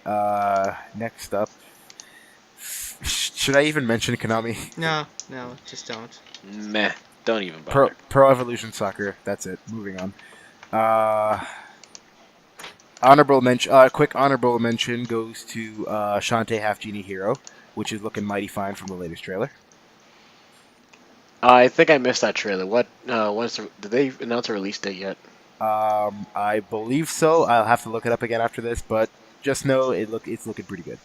Next up, should I even mention Konami? No, just don't. Meh. Don't even bother. Pro Evolution Soccer. That's it. Moving on. Honorable mention. Quick honorable mention goes to Shantae Half Genie Hero, which is looking mighty fine from the latest trailer. I think I missed that trailer. Did they announce a release date yet? I believe so. I'll have to look it up again after this, but just know it's looking pretty good.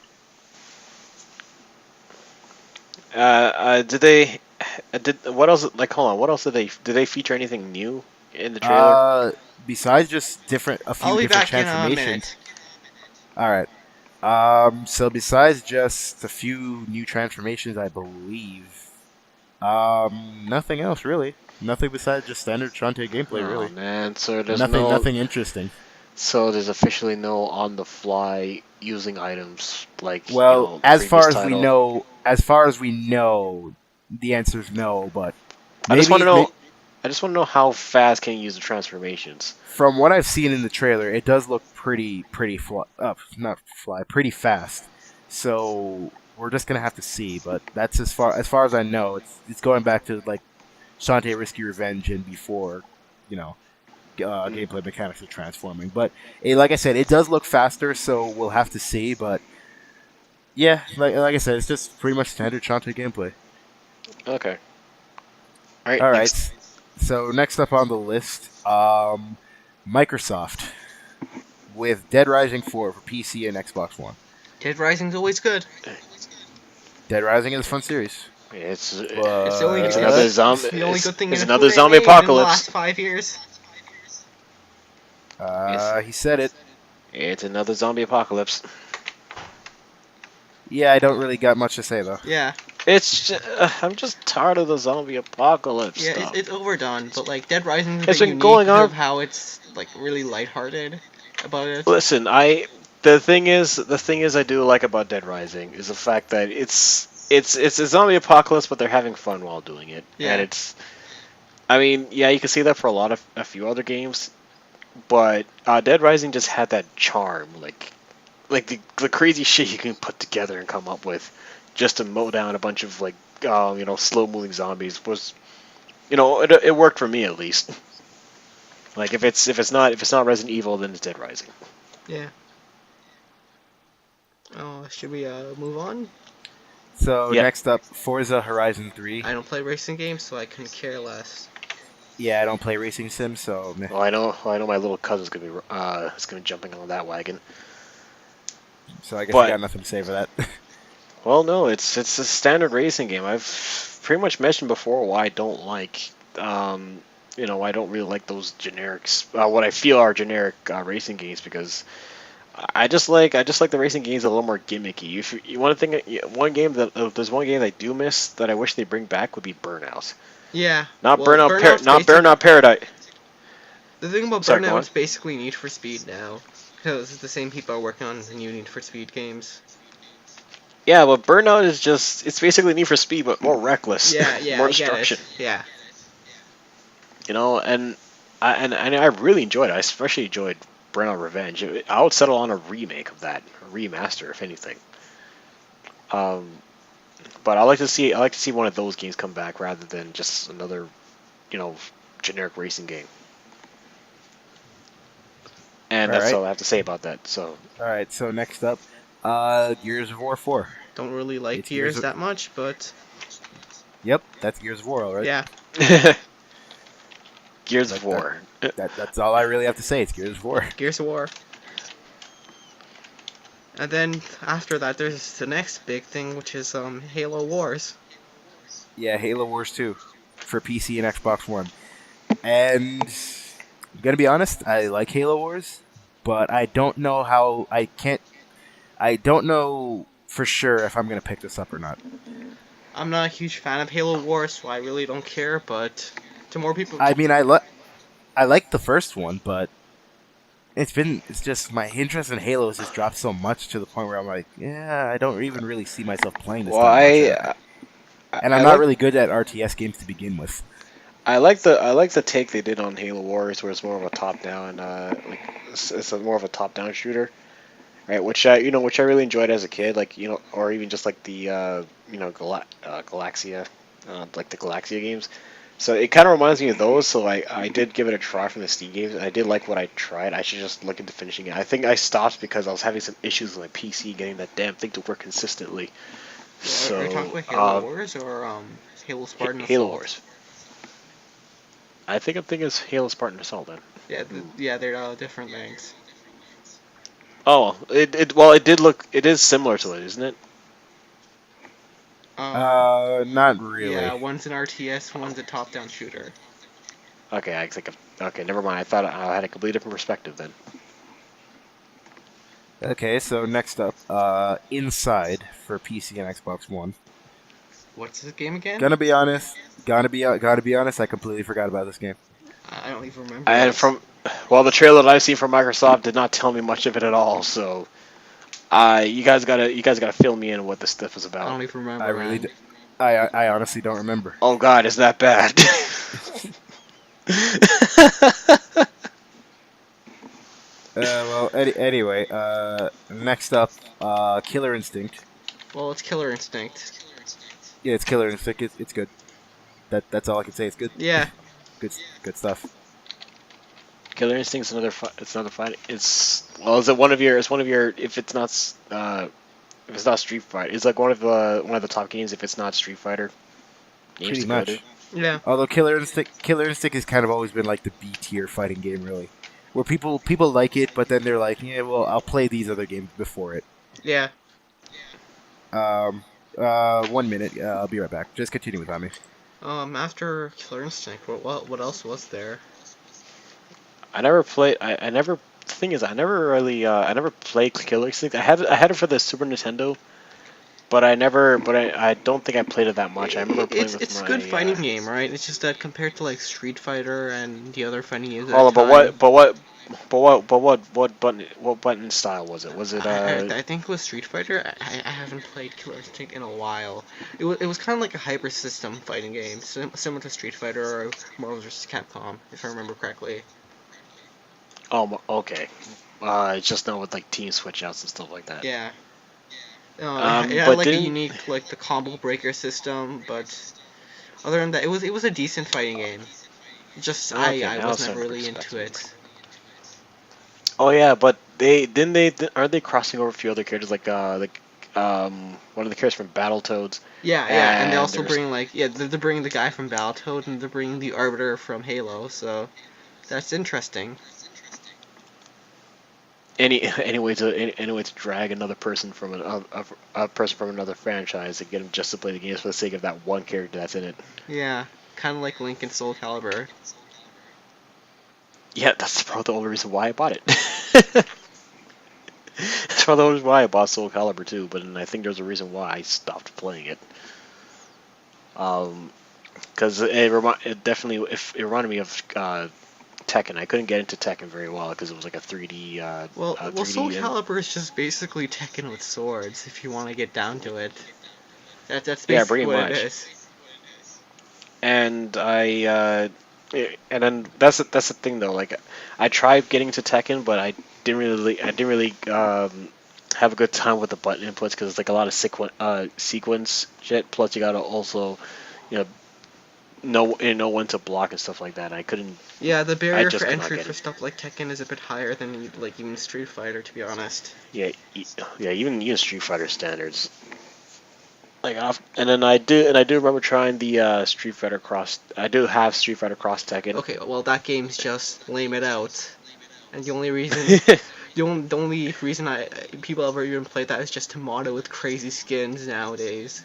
What else? Like, hold on. What else did they feature anything new in the trailer? Besides just a few I'll be different back in a transformations. minute. All right. So besides just a few new transformations, I believe, nothing else really. Nothing besides just standard Shantae gameplay, really. Oh man, so there's nothing interesting. So there's officially no on-the-fly using items like. Well, as previous far as title. we know, the answer is no. But I just want to know. I just want to know how fast can you use the transformations. From what I've seen in the trailer, it does look pretty fast. So we're just gonna have to see. But that's as far as I know. It's going back to like Shantae Risky Revenge and before, gameplay mechanics of transforming. But like I said, it does look faster. So we'll have to see. But yeah, like I said, it's just pretty much standard Shantae gameplay. Okay. All right. So next up on the list, Microsoft with Dead Rising 4 for PC and Xbox One. Dead Rising's always good. Dead Rising is a fun series. It's another zombie. It's the only good thing it's in another zombie apocalypse. In the last 5 years. He said it. It's another zombie apocalypse. Yeah, I don't really got much to say though. Yeah. I'm just tired of the zombie apocalypse Yeah, stuff. it's overdone, but like Dead Rising is It's been unique going on of how it's like really lighthearted about it. Listen, the thing is I do like about Dead Rising is the fact that it's a zombie apocalypse, but they're having fun while doing it. Yeah. And you can see that for a few other games, but Dead Rising just had that charm, like the crazy shit you can put together and come up with just to mow down a bunch of slow moving zombies was, it worked for me at least. Like if it's not Resident Evil, then it's Dead Rising. Yeah. Oh, should we move on? So next up, Forza Horizon 3. I don't play racing games, so I couldn't care less. Yeah, I don't play racing sims, so. Meh. Well, I know my little cousin's gonna be jumping on that wagon. So I guess I got nothing to say for that. Well, no, it's a standard racing game. I've pretty much mentioned before why I don't like, I don't really like those generics. What I feel are generic racing games because I just like the racing games a little more gimmicky. If you want to think, there's one game I do miss that I wish they bring back would be Burnout. Yeah. Not Burnout Paradise. The thing about Burnout is basically Need for Speed now. Because the same people are working on the new Need for Speed games. Yeah, but Burnout is it's basically Need for Speed, but more reckless. Yeah, more destruction. Yeah. And I really enjoyed it. I especially enjoyed Burnout Revenge. I would settle on a remake of that, a remaster, if anything. But I like to see one of those games come back rather than just another, generic racing game. And that's all I have to say about that. So. All right. So next up, Gears of War 4. Don't really like Gears that much, but. Yep, that's Gears of War, all right? Yeah. Gears of War. That's all I really have to say. It's Gears of War. Gears of War. And then after that, there's the next big thing, which is Halo Wars. Yeah, Halo Wars 2 for PC and Xbox One. And I'm gonna be honest, I like Halo Wars, but I don't know I don't know for sure if I'm gonna pick this up or not. I'm not a huge fan of Halo Wars, so I really don't care, but to more people... I mean, I like the first one, but it's just my interest in Halo has just dropped so much to the point where I'm like, yeah, I don't even really see myself playing this. Well, I'm not really good at RTS games to begin with. I like the take they did on Halo Wars, where it's more of a top down, it's more of a top down shooter. right? Which I really enjoyed as a kid, like or even just like the Galaxia, like the Galaxia games. So it kind of reminds me of those. So I did give it a try from the Steam games, and I did like what I tried. I should just look into finishing it. I think I stopped because I was having some issues with my PC getting that damn thing to work consistently. Are you talking about Halo Wars or Halo Spartan Halo Assault? Wars. I think I'm thinking it's Halo Spartan Assault then. Yeah, they're different things. Oh, it is similar to it, isn't it? Not really. Yeah, one's an RTS, one's a top-down shooter. Okay, okay, never mind. I thought I had a completely different perspective then. Okay, so next up, Inside for PC and Xbox One. What's this game again? Gotta be honest, I completely forgot about this game. I don't even remember. The trailer that I've seen from Microsoft did not tell me much of it at all. So, you guys gotta fill me in what this stuff is about. I don't even remember. I honestly don't remember. Oh God, is that bad? Anyway, next up, Killer Instinct. Well, it's Killer Instinct. Yeah, it's Killer Instinct. It's good. That's all I can say. It's good. Yeah. Good stuff. Killer Instinct's another fight. Is it one of your? It's one of your. If it's not Street Fighter, it's like one of the top games. If it's not Street Fighter, Pretty much. Yeah. Although Killer Instinct has kind of always been like the B tier fighting game, really, where people like it, but then they're like, yeah, well, I'll play these other games before it. Yeah. 1 minute. I'll be right back. Just continue without me. After Killer Instinct, what else was there? I never played. I never. The thing is, I never played Killer Instinct. I had it for the Super Nintendo, but I don't think I played it that much. I remember playing with it's a good fighting game, right? It's just that compared to like Street Fighter and the other fighting games. What button style was it? Was it? I think it was Street Fighter. I haven't played Killer Instinct in a while. It was kind of like a hyper system fighting game, similar to Street Fighter or Marvel vs. Capcom, if I remember correctly. Oh, okay. It's just not with like team switch outs and stuff like that. Yeah. It had like a unique like the combo breaker system, but other than that, it was a decent fighting game. Just I was never really into it. Oh yeah, but aren't they crossing over a few other characters like one of the characters from Battletoads? Yeah, and they also bring they're bringing the guy from Battletoad and they're bringing the Arbiter from Halo, so that's interesting. Any way to drag another person from a person from another franchise and get him just to play the games for the sake of that one character that's in it. Yeah, kind of like Link in Soul Calibur. Yeah, that's probably the only reason why I bought it. That's probably the only reason why I bought Soul Calibur too, but I think there's a reason why I stopped playing it. Because it reminded me of Tekken. I couldn't get into Tekken very well because it was like a 3D. 3D Soul Calibur is just basically Tekken with swords. If you want to get down to it, that's basically what it is. And and then that's the thing though. Like, I tried getting to Tekken, but I didn't really have a good time with the button inputs because it's like a lot of sequence shit. Plus, you gotta also, know when to block and stuff like that. I couldn't. Yeah, the barrier for entry for stuff like Tekken is a bit higher than like even Street Fighter, to be honest. Yeah, even Street Fighter standards. Like and I do remember trying the Street Fighter Cross. I do have Street Fighter Cross Tekken. Okay, well that game's just lame it out, and the only reason the only reason people ever even play that is just to mod it with crazy skins nowadays.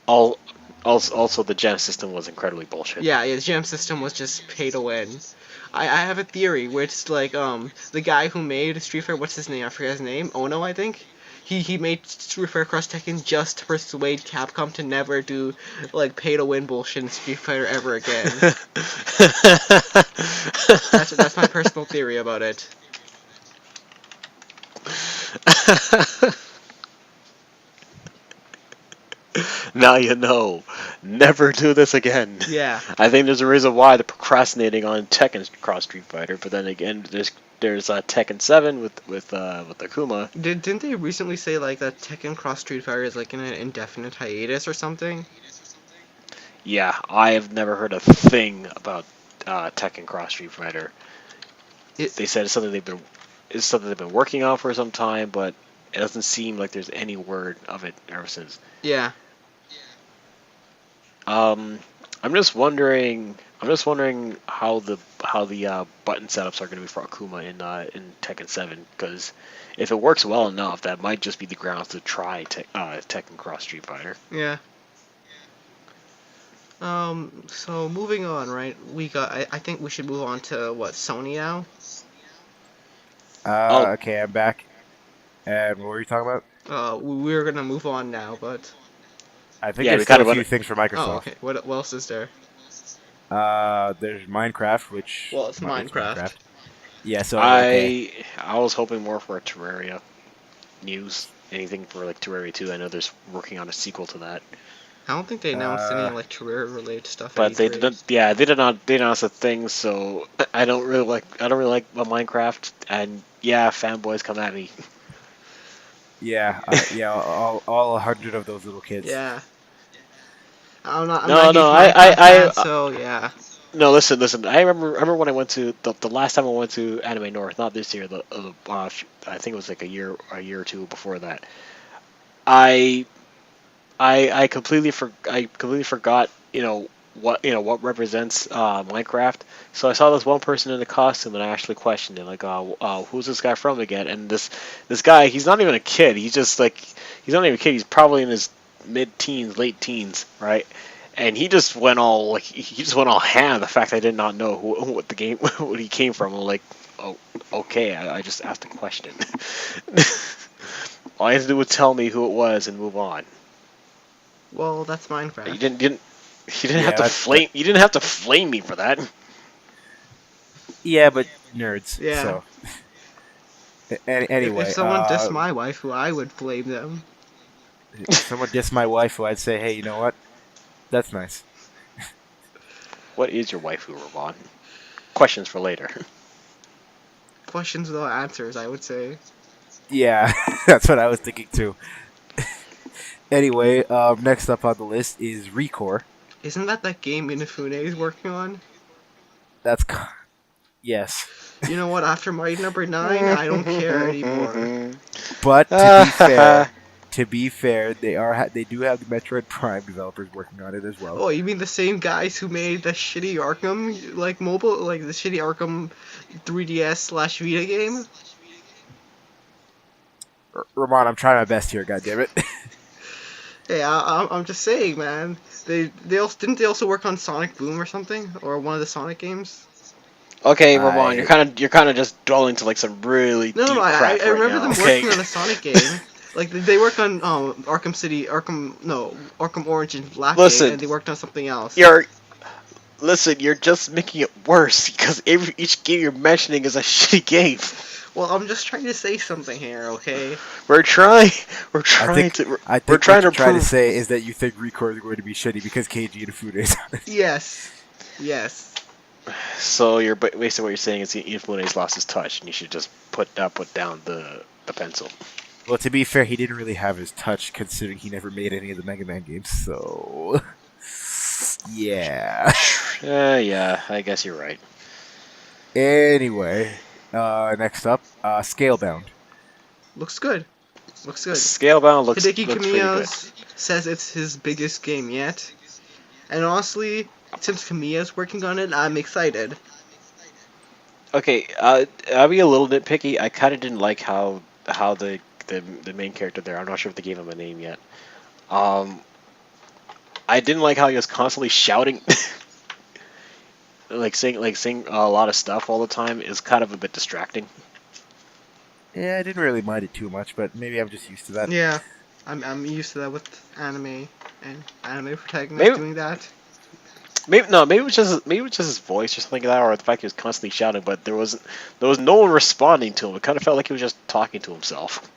Also, the gem system was incredibly bullshit. Yeah, the gem system was just pay to win. I have a theory where it's like the guy who made Street Fighter, what's his name? I forget his name. Ono, I think. He made Street Fighter Cross Tekken just to persuade Capcom to never do like pay to win bullshit in Street Fighter ever again. That's my personal theory about it. Now you know. Never do this again. Yeah. I think there's a reason why they're procrastinating on Tekken Cross Street Fighter, but then again, There's Tekken 7 with Akuma. Didn't they recently say like that Tekken Cross Street Fighter is like in an indefinite hiatus or something? Yeah, I have never heard a thing about Tekken Cross Street Fighter. They said it's something they've been working on for some time, but it doesn't seem like there's any word of it ever since. Yeah. I'm just wondering how the button setups are going to be for Akuma in Tekken 7, because if it works well enough, that might just be the grounds to try Tekken Cross Street Fighter. Yeah. So moving on, right? I think we should move on to what, Sony now? Okay, I'm back. And what were you talking about? We're gonna move on now, but I think Yeah, there's we still kind a of few things for Microsoft. oh, okay. What else is there? There's Minecraft, which Well, it's Minecraft. Yeah, so okay. I was hoping more for a Terraria news, anything for like Terraria 2. I know there's working on a sequel to that. I don't think they announced any like Terraria related stuff. But at they E3. didn't. Yeah, they did not. They announced a thing. So I don't really like Minecraft. And yeah, fanboys come at me. Yeah, all 100 of those little kids. Yeah. I'm not No, a huge no, Minecraft fan, so yeah. No, listen. I remember when I went to the last time I went to Anime North, not this year. I think it was like a year or two before that. I completely forgot what represents Minecraft. So I saw this one person in the costume, and I actually questioned it, like, who's this guy from again? And this guy, he's not even a kid. He's not even a kid. He's probably in his mid-teens, late teens, right? And he just went all ham. The fact I did not know what he came from. I'm like, oh, okay. I just asked a question. All I had to do was tell me who it was and move on. Well, that's Minecraft. You didn't have to flame. You didn't have to flame me for that. Yeah, but nerds. Yeah. So. Anyway, if someone dissed my waifu, I would blame them. If someone dissed my waifu, I'd say, hey, you know what? That's nice. What is your waifu, Ramon? Questions for later. Questions without answers, I would say. Yeah, that's what I was thinking too. Anyway, next up on the list is Recore. Isn't that game Inafune is working on? Yes. You know what? After Mighty Number 9, I don't care anymore. But to be fair, they do have the Metroid Prime developers working on it as well. Oh, you mean the same guys who made the shitty Arkham mobile, like the shitty Arkham 3DS/Vita game? Ramon, I'm trying my best here. God damn it. Hey, I'm just saying, man. They also work on Sonic Boom or something, or one of the Sonic games. Okay, Ramon, you're kind of just dwelling to like some really deep crap I remember them working okay? on a Sonic game. Like they worked on Arkham Origins Black game, and they worked on something else. You're just making it worse because each game you're mentioning is a shitty game. Well, I'm just trying to say something here, okay? We're trying to what you're trying to say is that you think Recore is going to be shitty because Keiji Inafune is on it. Yes. So basically what you're saying is Inafune's lost his touch, and you should just put down the pencil. Well, to be fair, he didn't really have his touch, considering he never made any of the Mega Man games. So, yeah. Yeah, I guess you're right. Anyway, next up, Scalebound. Looks good. Scalebound looks Hideki pretty good. Kamiya says it's his biggest game yet. And honestly, since Kamiya's working on it, I'm excited. Okay, I'll be a little nitpicky. I kind of didn't like how the main character there. I'm not sure if they gave him a name yet. I didn't like how he was constantly shouting, like saying a lot of stuff all the time. Is kind of a bit distracting. Yeah, I didn't really mind it too much, but maybe I'm just used to that. Yeah, I'm used to that with anime and anime protagonists doing that. Maybe it was just his voice or something like that, or the fact he was constantly shouting. But there was no one responding to him. It kind of felt like he was just talking to himself.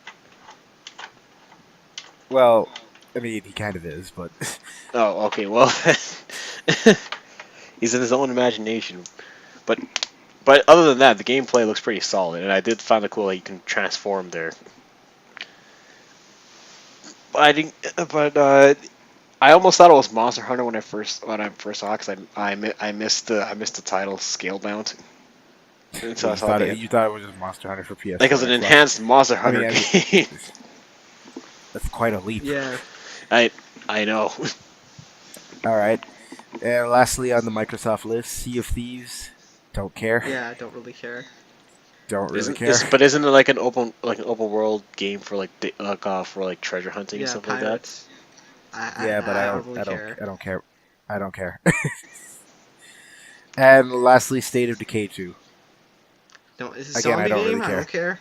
Well, I mean, he kind of is, but... Oh, okay, well, he's in his own imagination. But But other than that, the gameplay looks pretty solid, and I did find it cool that you can transform there. But I didn't. But I almost thought it was Monster Hunter when I first saw it, because I missed the title Scalebound. Until I saw the you thought it was just Monster Hunter for PS4. like it was an enhanced Monster Hunter game. That's quite a leap. Yeah. I know. All right. And lastly, on the Microsoft list, Sea of Thieves. Don't care. Yeah, I don't really care. Don't really care. But isn't it like an open world game for for treasure hunting and Yeah, stuff pirates. Yeah, but I really care. don't care. I don't care. And lastly, State of Decay 2. No, is it a Again, zombie I don't game? really I don't care.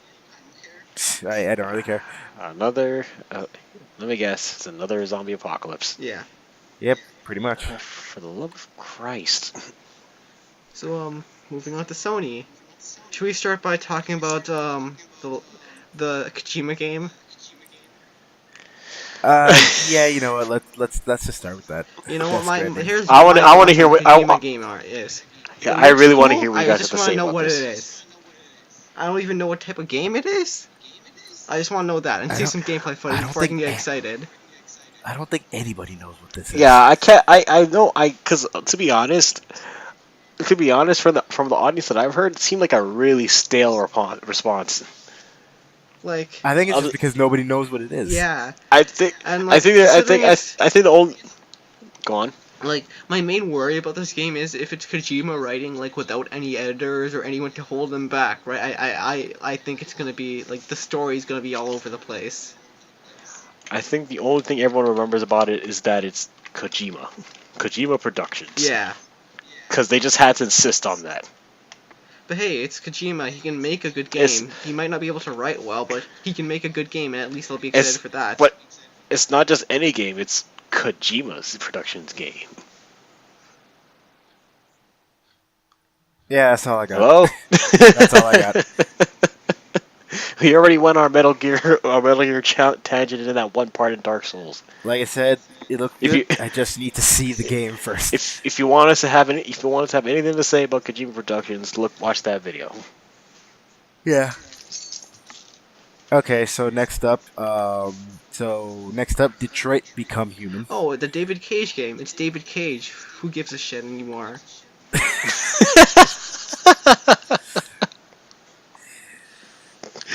I don't really care. that? Another. Let me guess. It's another zombie apocalypse. Yeah. Yep, pretty much. For the love of Christ. So moving on to Sony. Should we start by talking about the Kojima game? Yeah, you know what? Let's just start with that. You know what? Here's I want to hear what Kojima game art is. Yeah, I really want to hear what you I guys have just to want say to know about what this. it is. I don't even know what type of game it is. I just want to know that and see some gameplay footage before I can get excited. I don't think anybody knows what this is. Yeah, I can't. I know. Because to be honest, from the audience that I've heard, it seemed like a really stale response. Like, I think it's just because nobody knows what it is. yeah. I think. And I think the only. Go on. Like, my main worry about this game is if it's Kojima writing, like, without any editors or anyone to hold them back, right? I think it's gonna be, like, the story's gonna be all over the place. I think the only thing everyone remembers about it is that it's Kojima. Kojima Productions. Yeah. Because they just had to insist on that. But hey, it's Kojima, he can make a good game. He might not be able to write well, but he can make a good game, and at least I'll be excited for that. But it's not just any game, it's Kojima's Productions game. Yeah, that's all I got. Hello? That's all I got. We already went our Metal Gear tangent in that one part in Dark Souls. Like I said, it looked good. I just need to see the game first. If you want us to have anything to say about Kojima Productions, watch that video. Yeah. Okay, so next up, Detroit Become Human. Oh, the David Cage game. It's David Cage. Who gives a shit anymore?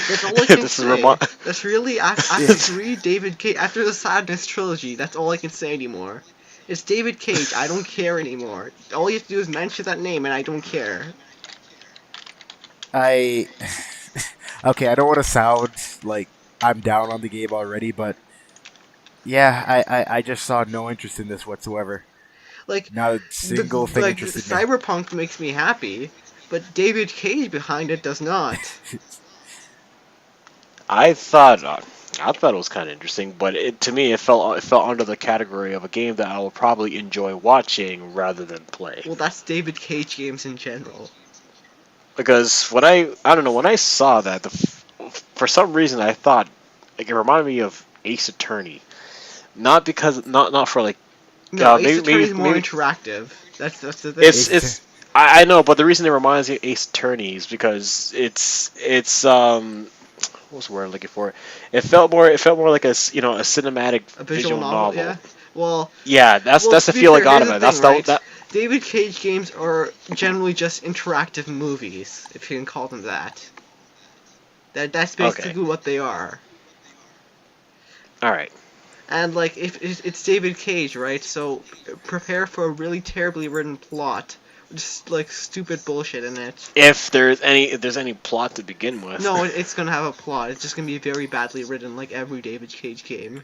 That's all I can say. That's really after three David Cage, after the Sadness trilogy. That's all I can say anymore. It's David Cage. I don't care anymore. All you have to do is mention that name, and I don't care. Okay, I don't want to sound like I'm down on the game already, but yeah, I just saw no interest in this whatsoever. Like, not a single thing interested me. Cyberpunk makes me happy, but David Cage behind it does not. I thought it was kind of interesting, but to me it fell under the category of a game that I will probably enjoy watching rather than play. Well, that's David Cage games in general. Because when I saw that, for some reason I thought it reminded me of Ace Attorney, not for like. No, Ace Attorney is more interactive. That's the thing. I know, but the reason it reminds me of Ace Attorney is because it's what's the word I'm looking for? It felt more like a cinematic visual novel. Yeah. Well. Yeah, that's the feel I got about it. That. David Cage games are generally just interactive movies, if you can call them that. That's basically what they are. All right. And like, if it's David Cage, right? So prepare for a really terribly written plot, just like stupid bullshit in it. If there's any plot to begin with. No, it's gonna have a plot. It's just gonna be very badly written, like every David Cage game.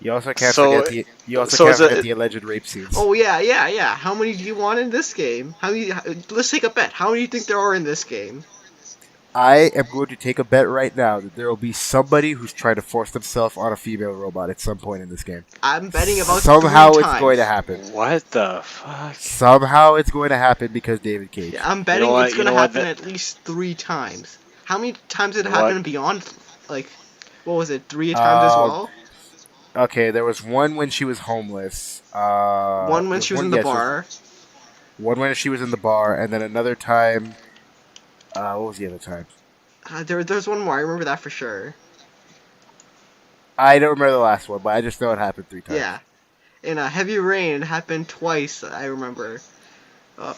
You also can't forget the alleged rape scenes. Oh yeah. How many do you want in this game? Let's take a bet. How many do you think there are in this game? I am going to take a bet right now that there will be somebody who's trying to force themselves on a female robot at some point in this game. I'm betting about somehow 3 it's times. going to happen. What the fuck? Somehow it's going to happen because David Cage. Yeah, I'm betting it's going to happen at least 3 times. How many times did it happen beyond? Like, what was it? 3 times as well? Okay, there was one when she was homeless. One when she was in the bar. One when she was in the bar, and then another time What was the other time? There's one more. I remember that for sure. I don't remember the last one, but I just know it happened 3 times. Yeah. In a Heavy Rain, it happened twice. I remember.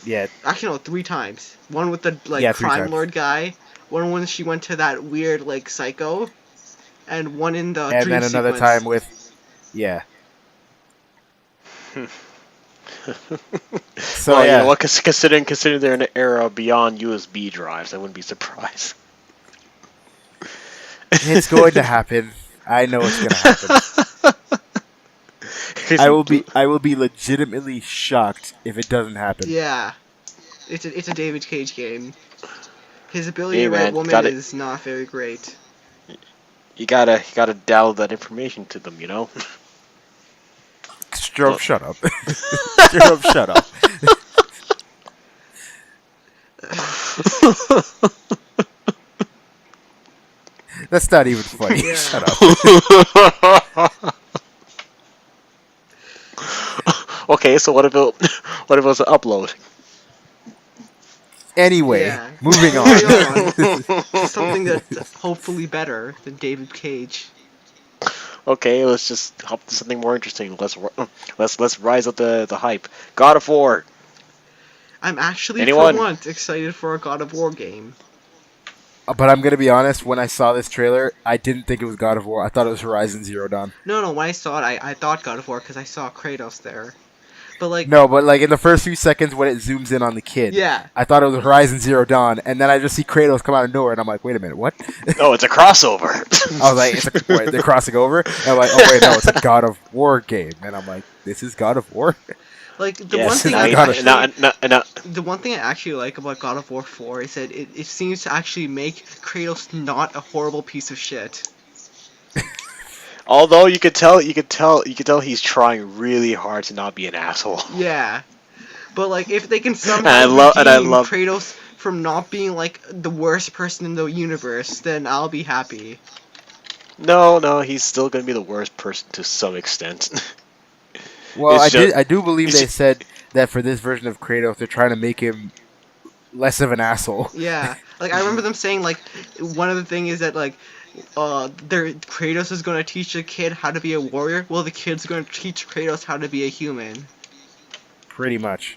Yeah. Actually, no, 3 times. One with the Yeah, 3 crime times. lord guy. One when she went to that weird psycho, and one in the And dream then another sequence. time with, yeah. So Well, you know yeah, what? Considering they're in an era beyond USB drives, I wouldn't be surprised. it's going to happen. I know it's going to happen. I will be legitimately shocked if it doesn't happen. Yeah, it's a David Cage game. His ability Hey, to write man, woman is not very great. You gotta download that information to them, you know. Strobe, shut up. Strobe, shut up. That's not even funny. Yeah. Shut up. Okay, so what if it was an upload? Anyway, Yeah. moving on. Something that's hopefully better than David Cage. Okay, let's just hop to something more interesting. Let's rise up the hype. God of War. I'm actually Anyone? for once excited for a God of War game. But I'm gonna be honest. When I saw this trailer, I didn't think it was God of War. I thought it was Horizon Zero Dawn. No, when I saw it, I thought God of War because I saw Kratos there. But No, but in the first few seconds when it zooms in on the kid, yeah. I thought it was Horizon Zero Dawn, and then I just see Kratos come out of nowhere, and I'm like, wait a minute, what? Oh, it's a crossover. I was like, wait, they're crossing over? And I'm like, oh wait, no, it's a God of War game, and I'm like, this is God of War. Yes, the one thing I actually like about God of War 4 is that it seems to actually make Kratos not a horrible piece of shit. Although you could tell he's trying really hard to not be an asshole. Yeah, but if they can somehow I love Kratos from not being the worst person in the universe, then I'll be happy. No, he's still gonna be the worst person to some extent. Well, I do believe they said that for this version of Kratos, they're trying to make him less of an asshole. Yeah, I remember them saying one of the thing is that Kratos is going to teach a kid how to be a warrior. Well, the kid's going to teach Kratos how to be a human. Pretty much.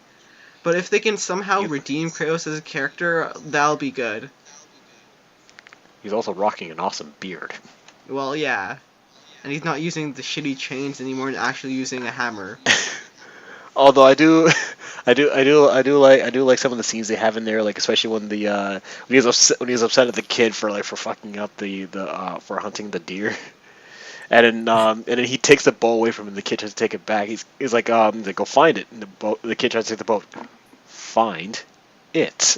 But if they can somehow redeem Kratos as a character, that'll be good. He's also rocking an awesome beard. Well, yeah. And he's not using the shitty chains anymore and actually using a hammer. Although I do like some of the scenes they have in there, especially when when he was upset at the kid for fucking up the for hunting the deer, and then he takes the bow away from him. The kid tries to take it back. He's like go find it. And the kid tries to take the bow. Find it.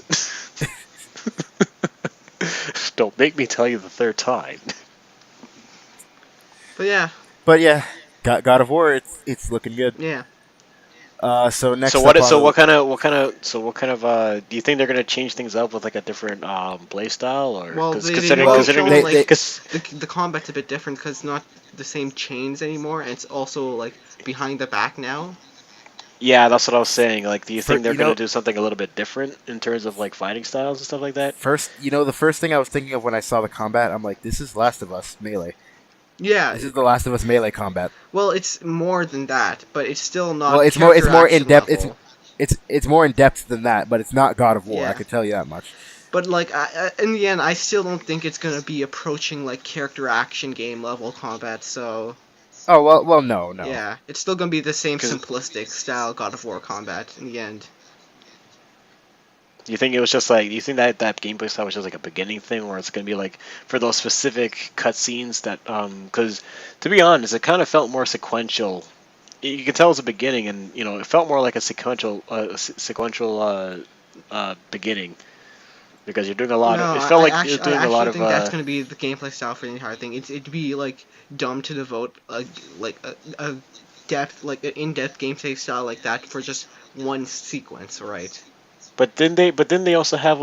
Don't make me tell you the third time. But yeah, God of War, it's looking good. Yeah. So next. So what kind of do you think they're gonna change things up with a different play style or? Well, considering the combat's a bit different because it's not the same chains anymore, and it's also behind the back now. Yeah, that's what I was saying. Do you think they're gonna do something a little bit different in terms of fighting styles and stuff like that? The first thing I was thinking of when I saw the combat, I'm like, this is Last of Us Melee. Yeah. This is the Last of Us Melee combat. Well, it's more than that, but it's still not. Well, it's more in depth. Level. It's more in depth than that, but it's not God of War. Yeah. I can tell you that much. But in the end, I still don't think it's gonna be approaching character action game level combat. So. Oh well, no. Yeah, it's still gonna be the same simplistic style God of War combat in the end. Do you think it was just do you think that gameplay style was just a beginning thing, or it's gonna be for those specific cutscenes that because to be honest, it kind of felt more sequential. You could tell it was a beginning, and it felt more like a sequential beginning because you're doing a lot of. It felt you're doing a lot of. I think that's gonna be the gameplay style for the entire thing. It'd be dumb to devote a depth an in-depth gameplay style like that for just one sequence, right? But then they also have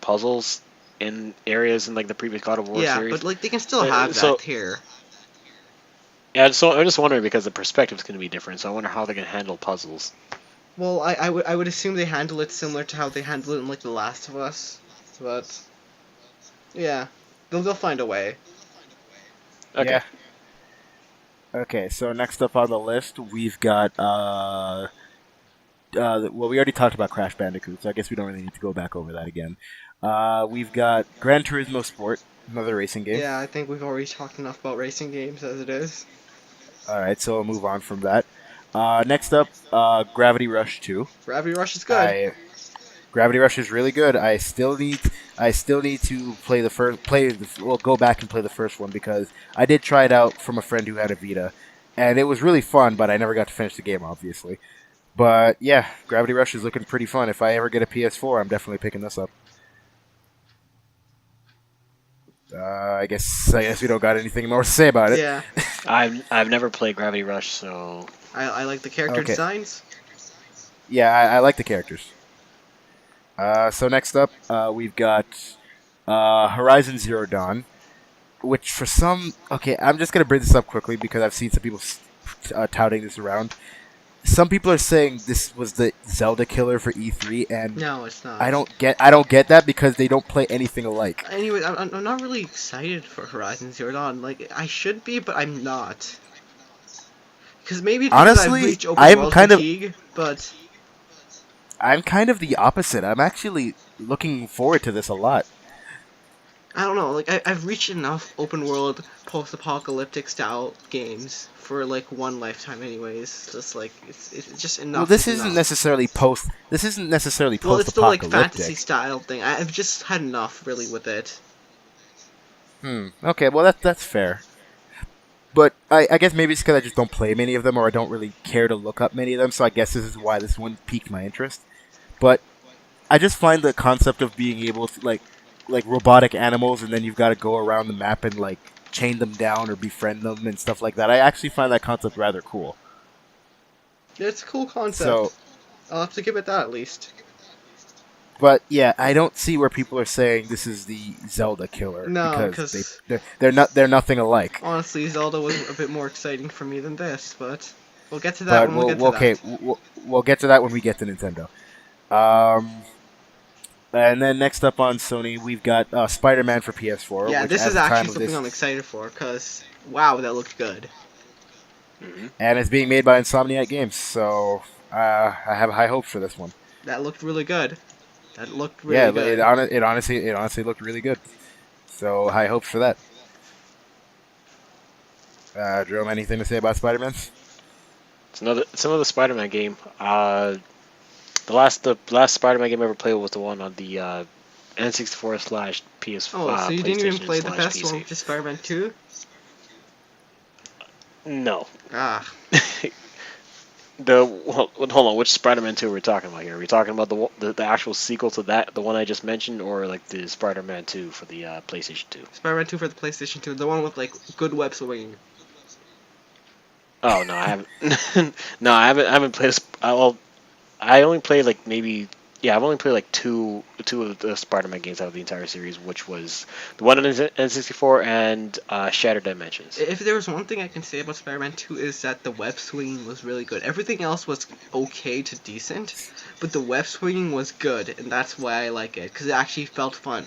puzzles in areas in the previous God of War series. Yeah, but they can still have that here. Yeah, so I'm just wondering because the perspective is going to be different. So I wonder how they're going to handle puzzles. Well, I would assume they handle it similar to how they handle it in The Last of Us. but yeah, they'll find a way. Okay. Yeah. Okay, so next up on the list, we've got well, we already talked about Crash Bandicoot, so I guess we don't really need to go back over that again. We've got Gran Turismo Sport, another racing game. Yeah, I think we've already talked enough about racing games as it is. All right, so we'll move on from that. Next up, Gravity Rush 2. Gravity Rush is good. Gravity Rush is really good. I still need to go back and play the first one because I did try it out from a friend who had a Vita, and it was really fun, but I never got to finish the game, obviously. But yeah, Gravity Rush is looking pretty fun. If I ever get a PS4, I'm definitely picking this up. I guess we don't got anything more to say about it. Yeah, I've never played Gravity Rush, so I like the character Okay. designs. Yeah, I like the characters. So next up, we've got Horizon Zero Dawn, which for some... Okay, I'm just going to bring this up quickly because I've seen some people touting this around. Some people are saying this was the Zelda killer for E3, and No, it's not. I don't get that because they don't play anything alike. Anyway, I'm not really excited for Horizon Zero Dawn. Like, I should be, but I'm not. Because maybe because Honestly, I've reached open I'm world kind of- fatigue, but I'm kind of the opposite. I'm actually looking forward to this a lot. I don't know. Like, I've reached enough open world, post-apocalyptic style games for like one lifetime, anyways. It's just like it's just enough. Well, this is isn't enough. necessarily post. This isn't necessarily Well, it's still like post-apocalyptic. fantasy style thing. I've just had enough really with it. Okay, well that's fair. But I guess maybe it's because I just don't play many of them, or I don't really care to look up many of them. So I guess this is why this one piqued my interest. But I just find the concept of being able to like robotic animals, and then you've got to go around the map and like chain them down or befriend them and stuff like that. I actually find that concept rather cool. It's a cool concept. So, I'll have to give it that at least. but yeah, I don't see where people are saying this is the Zelda killer. No, because they're nothing alike. Honestly, Zelda was a bit more exciting for me than this, but we'll get to that But when we get to that. we'll get to that when we get to Nintendo. And then next up on Sony, we've got Spider-Man for PS4. Yeah, which this at is the time actually of something this- I'm excited for, because, wow, that looked good. and it's being made by Insomniac Games, so I have high hopes for this one. That looked really good. That looked really good. It honestly looked really good. So high hopes for that. Jerome, anything to say about Spider-Man? it's another Spider-Man game. The last Spider-Man game I ever played was the one on the N64 slash PS. Oh, so you didn't even PlayStation play the slash best PC. one, which is Spider-Man 2? No. Ah, Hold on. Which Spider-Man 2 are we talking about here? Are we talking about the actual sequel to that, the one I just mentioned, or like the Spider-Man 2 for the PlayStation 2? Spider-Man 2 for the PlayStation 2, the one with, like, good web swinging. Oh no, I haven't. No, I haven't played. I only played like maybe. Yeah, I've only played like two of the Spider-Man games out of the entire series, which was the one on N64 and Shattered Dimensions. If there was one thing I can say about Spider-Man 2 is that the web swinging was really good. Everything else was okay to decent, but the web swinging was good, and that's why I like it, because it actually felt fun.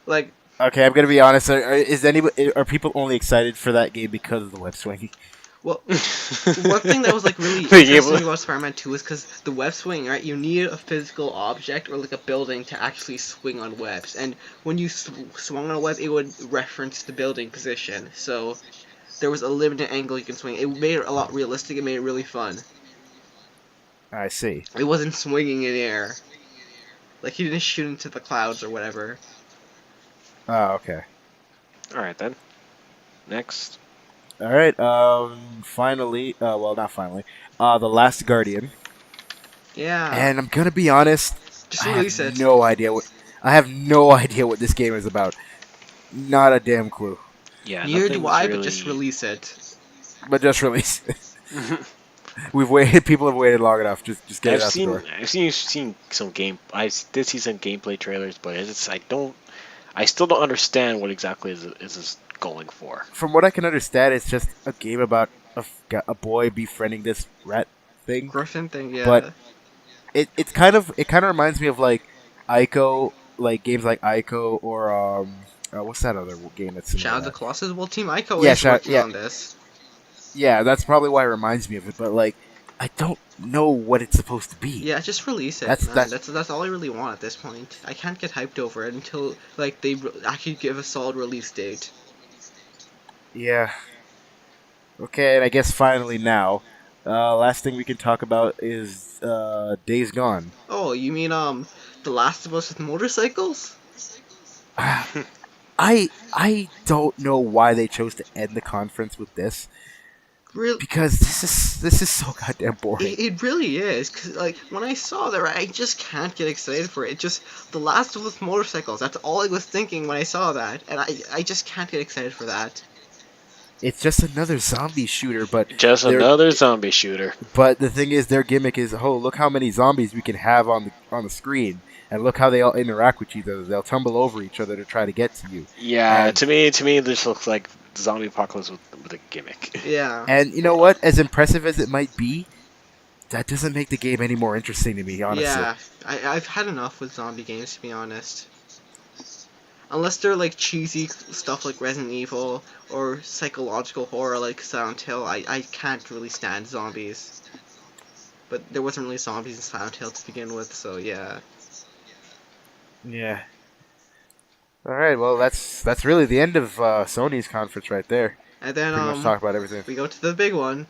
Like, Okay, I'm gonna be honest. Are people only excited for that game because of the web swinging? well, one thing that was like really Being able- interesting about Spider-Man 2 is because the web swing, right? You need a physical object or like a building to actually swing on webs, and when you swung on a web, it would reference the building position. So there was a limited angle you can swing. It made it a lot realistic. It made it really fun. I see. It wasn't swinging in air. Like he didn't shoot into the clouds or whatever. Oh, okay. All right then. Next. All right. Finally, well, not finally. The Last Guardian. Yeah. And I'm gonna be honest. Just I release have it. no idea what this game is about. Not a damn clue. Yeah. Neither do nothing's I, but really- just release it. But just release it. We've waited. People have waited long enough. Just get it out the door. I've seen some game. I did see some gameplay trailers, but I still don't understand what exactly is this going for. From what I can understand, it's just a game about a boy befriending this rat thing. Griffin thing, yeah. But it kind of reminds me of like Ico, like games like Ico or what's that other game that's similar Shadow to of the that? Colossus. Well, Team Ico Yeah, is working yeah, on this. yeah. That's probably why it reminds me of it. But like, I don't know what it's supposed to be. Yeah, just release it, That's man. that's That's all I really want at this point. I can't get hyped over it until like they actually give a solid release date. yeah. Okay, and I guess finally now, last thing we can talk about is Days Gone. Oh, you mean The Last of Us with motorcycles? I don't know why they chose to end the conference with this Real because this is so goddamn boring. it really is, cause like when I saw that, I just can't get excited for it. It just The Last of Us motorcycles. That's all I was thinking when I saw that, and I just can't get excited for that. It's just another zombie shooter, Just another zombie shooter. but the thing is, their gimmick is, oh, look how many zombies we can have on the screen, and look how they all interact with each other. They'll tumble over each other to try to get to you. Yeah, And to me, this looks like zombie apocalypse with a gimmick. Yeah. and you know what? As impressive as it might be, that doesn't make the game any more interesting to me, honestly. Yeah, I've had enough with zombie games, to be honest. Unless they're like cheesy stuff like Resident Evil or psychological horror like Silent Hill, I can't really stand zombies. But there wasn't really zombies in Silent Hill to begin with, so yeah. Yeah. All right. Well, that's really the end of Sony's conference right there. And then Pretty much talk about everything. we go to the big one.